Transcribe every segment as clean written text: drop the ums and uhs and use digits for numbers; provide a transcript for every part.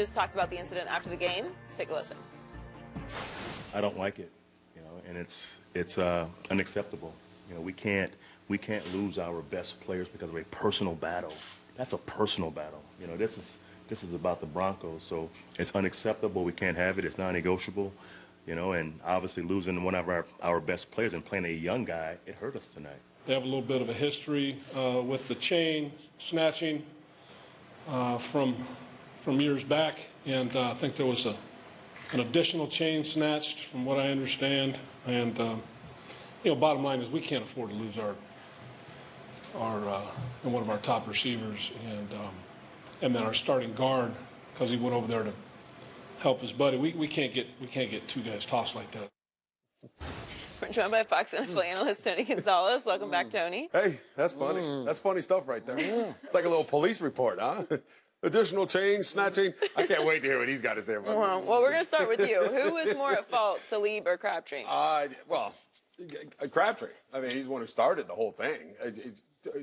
coaches talked about the incident after the game. Let's take a listen. I don't like it, and it's unacceptable. We can't lose our best players because of a personal battle. That's a personal battle. This is about the Broncos, so it's unacceptable. We can't have it. It's non-negotiable. And obviously losing one of our best players and playing a young guy, it hurt us tonight. They have a little bit of a history with the chain snatching from years back, and I think there was an additional chain snatched, from what I understand. And bottom line is we can't afford to lose our one of our top receivers, and then our starting guard, because he went over there to help his buddy. We can't get two guys tossed like that. We're joined by Fox NFL analyst Tony Gonzalez. Welcome back, Tony. Hey, that's funny. That's funny stuff right there. It's like a little police report, huh? Additional chain snatching. I can't wait to hear what he's got to say about it. Well, we're going to start with you. Who was more at fault, Talib or Crabtree? Well, Crabtree. I mean, he's the one who started the whole thing.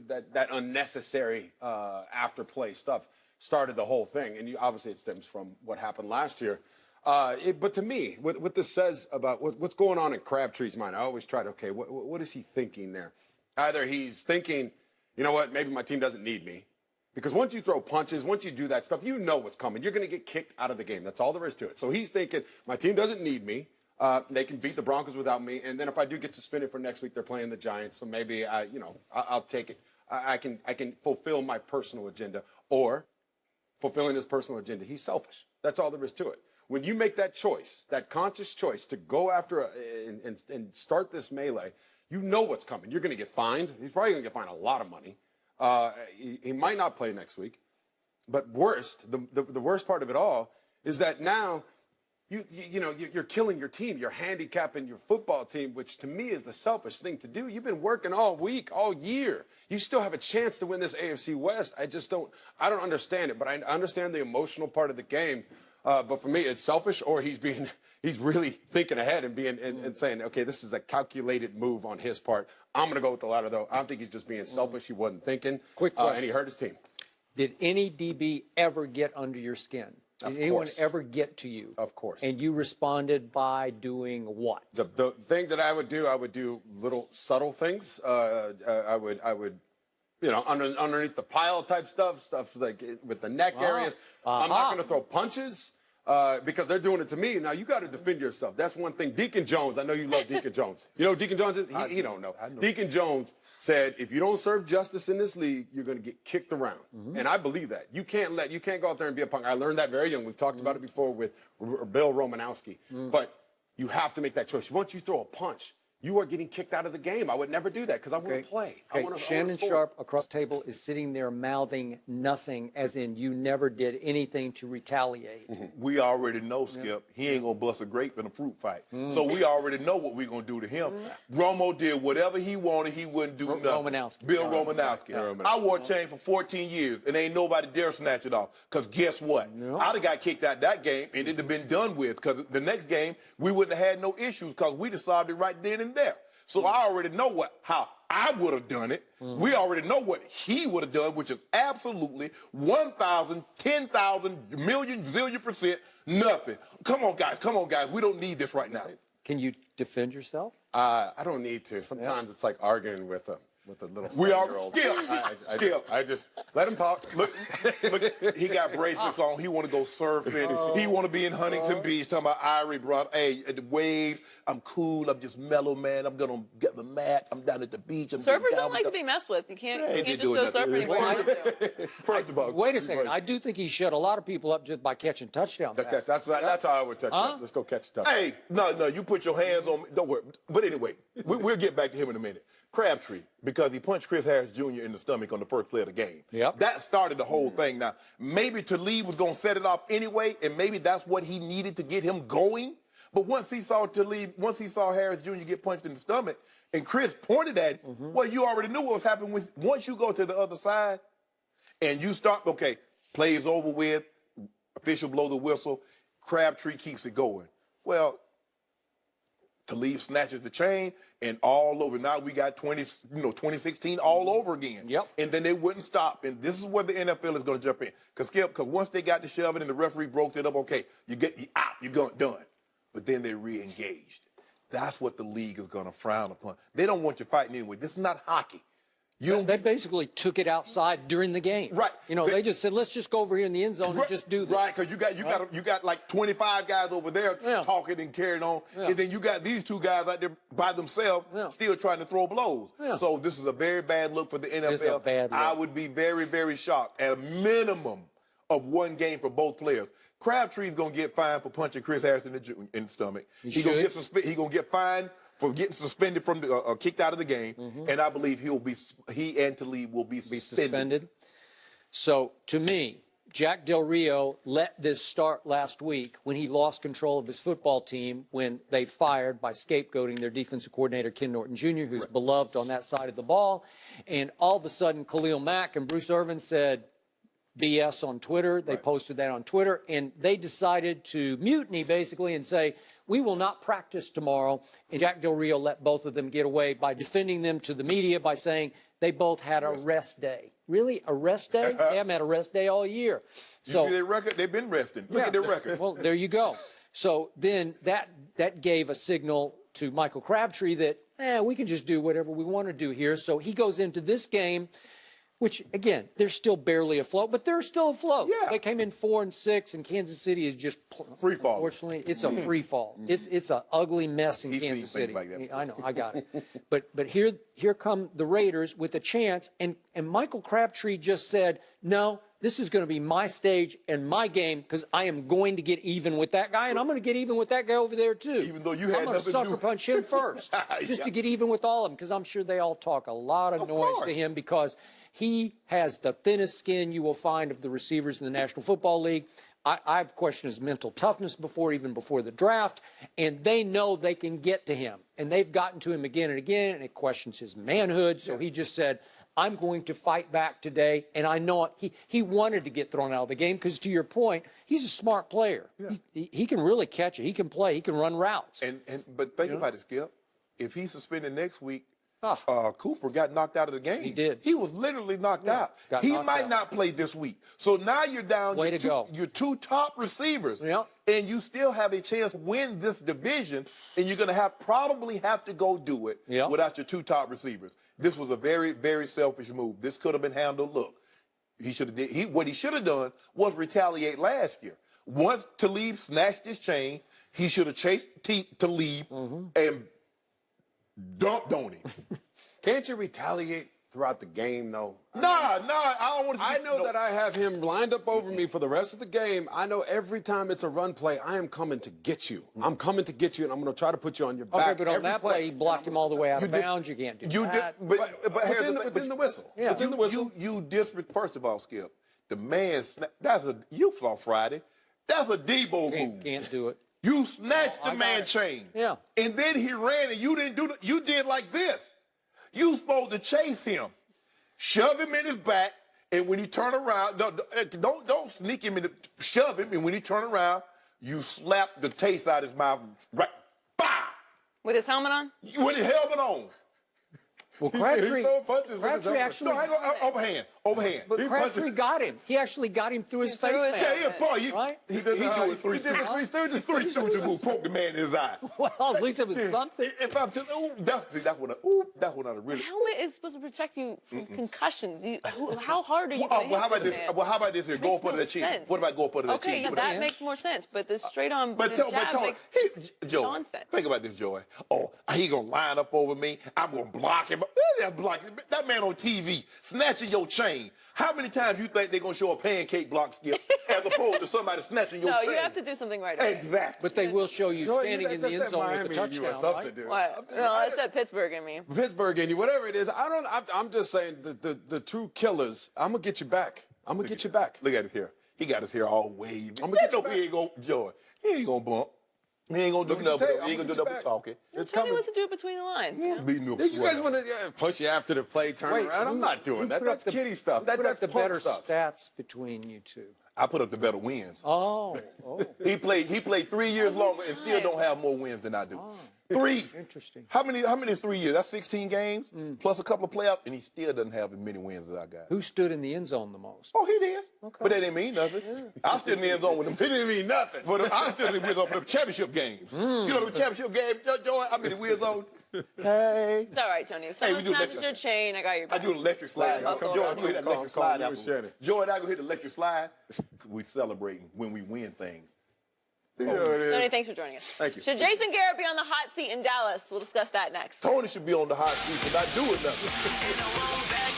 That unnecessary after-play stuff started the whole thing, and obviously it stems from what happened last year. But to me, what this says about what's going on in Crabtree's mind, I always try to, okay, what is he thinking there? Either he's thinking, you know what, maybe my team doesn't need me. Because once you throw punches, once you do that stuff, you know what's coming. You're going to get kicked out of the game. That's all there is to it. So he's thinking, my team doesn't need me. They can beat the Broncos without me. And then if I do get suspended for next week, they're playing the Giants. So maybe, I'll take it. I can fulfill my personal agenda. Or fulfilling his personal agenda, he's selfish. That's all there is to it. When you make that choice, that conscious choice to go after and start this melee, you know what's coming. You're going to get fined. He's probably going to get fined a lot of money. He might not play next week. But the worst part of it all is that now you're killing your team. You're handicapping your football team, which to me is the selfish thing to do. You've been working all week, all year. You still have a chance to win this AFC West. I don't understand it, but I understand the emotional part of the game. But for me, it's selfish, or he's really thinking ahead and saying, okay, this is a calculated move on his part. I'm going to go with the latter, though. I don't think he's just being selfish. He wasn't thinking. Quick question. And he hurt his team. Did any DB ever get under your skin? Did anyone ever get to you? Of course. And you responded by doing what? The thing that I would do little subtle things. I would underneath the pile type stuff like with the neck areas. I'm not going to throw punches because they're doing it to me. Now, you got to defend yourself. That's one thing. Deacon Jones, I know you love Deacon Jones. You know who Deacon Jones is? He don't know. Deacon Jones said, if you don't serve justice in this league, you're going to get kicked around. And I believe that. You can't go out there and be a punk. I learned that very young. We've talked about it before with Bill Romanowski. But you have to make that choice. Once you throw a punch, you are getting kicked out of the game. I would never do that because I want to play. Shannon Sharp across the table is sitting there mouthing nothing, as in you never did anything to retaliate. We already know, Skip, he ain't going to bust a grape in a fruit fight. So we already know what we're going to do to him. Romo did whatever he wanted. He wouldn't do nothing. Romanowski. Bill Romanowski. I wore a chain for 14 years, and ain't nobody dare snatch it off. Because guess what? I'd have got kicked out that game, and it'd have been done with. Because the next game, we wouldn't have had no issues because we decided it right then and there. So I already know how I would have done it. We already know what he would have done, which is absolutely 1,000, 10,000, million, zillion % nothing. Come on, guys. We don't need this right now. Can you defend yourself? I don't need to. Sometimes it's like arguing with a little 7-year-old. I just let him talk. Look, he got bracelets on. He want to go surfing. He want to be in Huntington Beach talking about Irie, brother. Hey, at the waves, I'm cool. I'm just mellow, man. I'm going to get the mat. I'm down at the beach. Surfers don't like to be messed with. You can't just go surfing anywhere. First of all, wait a second. I do think he shut a lot of people up just by catching touchdowns. That's how I would touch it. Let's go catch a touchdown. Hey, no, you put your hands on me. Don't worry. But anyway, we'll get back to him in a minute. Crabtree, because he punched Chris Harris Jr. in the stomach on the first play of the game. That started the whole thing. Now, maybe Talib was going to set it off anyway, and maybe that's what he needed to get him going. But once he saw Harris Jr. get punched in the stomach, and Chris pointed at him, well, you already knew what was happening. Once you go to the other side, and you start, okay, play is over with, official blow the whistle, Crabtree keeps it going. Well, Talib snatches the chain, and all over. Now we got 2016 all over again. Yep. And then they wouldn't stop. And this is where the NFL is going to jump in. Because once they got to shove it and the referee broke it up, okay, you out, you're done. But then they re-engaged. That's what the league is going to frown upon. They don't want you fighting anyway. This is not hockey. They basically took it outside during the game. Right. They just said, let's just go over here in the end zone and just do this. Right, because you got like 25 guys over there talking and carrying on, and then you got these two guys out there by themselves still trying to throw blows. So this is a very bad look for the NFL. It's a bad look. I would be very, very shocked at a minimum of one game for both players. Crabtree's gonna get fined for punching Chris Harris in the stomach. He's gonna get fined for getting suspended from the kicked out of the game, and I believe he and Talib will be suspended. So to me, Jack Del Rio let this start last week when he lost control of his football team when they fired by scapegoating their defensive coordinator Ken Norton Jr., who's beloved on that side of the ball, and all of a sudden Khalil Mack and Bruce Irvin said BS on Twitter. They posted that on Twitter, and they decided to mutiny basically and say, we will not practice tomorrow. And Jack Del Rio let both of them get away by defending them to the media by saying they both had a rest day. Really? A rest day? They haven't had a rest day all year. So, you see their record? They've been resting. Look at their record. Well, there you go. So then that gave a signal to Michael Crabtree that, we can just do whatever we want to do here. So he goes into this game, which, again, they're still barely afloat, but they're still afloat. Yeah. They came in 4-6, and Kansas City is just free fall. Unfortunately, it's a free fall. It's an ugly mess in Kansas City. Like that. I know, I got it. But here come the Raiders with a chance, and Michael Crabtree just said, no, this is going to be my stage and my game because I am going to get even with that guy, and I'm going to get even with that guy over there too. Even though you had I'm going to sucker punch him first, just to get even with all of them, because I'm sure they all talk a lot of noise to him because he has the thinnest skin you will find of the receivers in the National Football League. I've questioned his mental toughness even before the draft, and they know they can get to him. And they've gotten to him again and again, and it questions his manhood. So he just said, I'm going to fight back today. And I know he wanted to get thrown out of the game because, to your point, he's a smart player. Yeah. He can really catch it. He can play. He can run routes. But think about it, Skip. If he's suspended next week, Cooper got knocked out of the game. He did. He was literally knocked out. He might not play this week. So now you're down your two top receivers. Yep. And you still have a chance to win this division, and you're going to probably have to go do it without your two top receivers. This was a very, very selfish move. This could have been handled. Look, what he should have done was retaliate last year. Once Talib snatched his chain, he should have chased Talib and dumped on him. Can't you retaliate throughout the game, though? I don't want to. I know that I have him lined up over me for the rest of the game. I know every time it's a run play, I am coming to get you. I'm coming to get you, and I'm going to try to put you on your back. Okay, but on that play, he blocked him all the way out of bounds. You can't do that. Within the whistle. Yeah. Within the whistle. First of all, Skip, the man, you saw Friday. That's a Debo move. Can't do it. You snatched the man's chain. Yeah. And then he ran, and you didn't do it. You did like this. You supposed to chase him, shove him in his back, and when he turn around, don't sneak him in, shove him, and when he turn around, you slap the taste out of his mouth, right, bah! With his helmet on? With his helmet on. Well, Crabtree actually, overhand. But Crabtree got him. He actually got him through his face mask. He did the Three Stooges. Three Stooges move, poke the man in his eye. Well, at least it was something. That's when I really. The helmet is supposed to protect you from concussions. How hard are you? How about this here? Go up under the chin. What about go up under the chin? Okay, that makes more sense. But the straight on jab makes nonsense. Think about this, Joey. Oh, he gonna line up over me. I'm gonna block him. That man on TV snatching your chain. How many times you think they're going to show a pancake block, Skip, as opposed to somebody snatching your chain? No, you have to do something right away. Exactly. But they will show you standing in the end zone with the touchdown, right? What? No, I said Pittsburgh in me. Pittsburgh in you, whatever it is. I'm just saying the true killers, I'm going to get you back. I'm going to get you back. Look at it here. He got his hair all wavy. I'm going to get you back. He ain't going to, Joey. He ain't going to bump. He ain't gonna do nothing. He ain't gonna do nothing talking. It's coming. He wants to do it between the lines. Yeah. You guys want to push you after the play, turn around? I'm not doing that. That's kiddie stuff. That's the better stuff. Stats between you two. I put up the better wins. Oh. He played 3 years longer and still don't have more wins than I do. 3. Interesting. How many 3 years? That's 16 games plus a couple of playoffs, and he still doesn't have as many wins as I got. Who stood in the end zone the most? Oh, he did. Okay. But that didn't mean nothing. I stood in the end zone with him. It didn't mean nothing. I stood in the end zone for the championship games. You know the championship game, Joy? I'm in the end zone. Hey. It's all right, Tony. If someone snatches your chain, I got your I back. do an electric slide. Hustle Joy, around. you hit that Calm, electric calm, slide you and afterwards. Shannon. Joy and I go hit the electric slide. We celebrating when we win things. You know what it is. Tony, thanks for joining us. Thank you. Should Jason Garrett be on the hot seat in Dallas? We'll discuss that next. Tony should be on the hot seat for not doing nothing.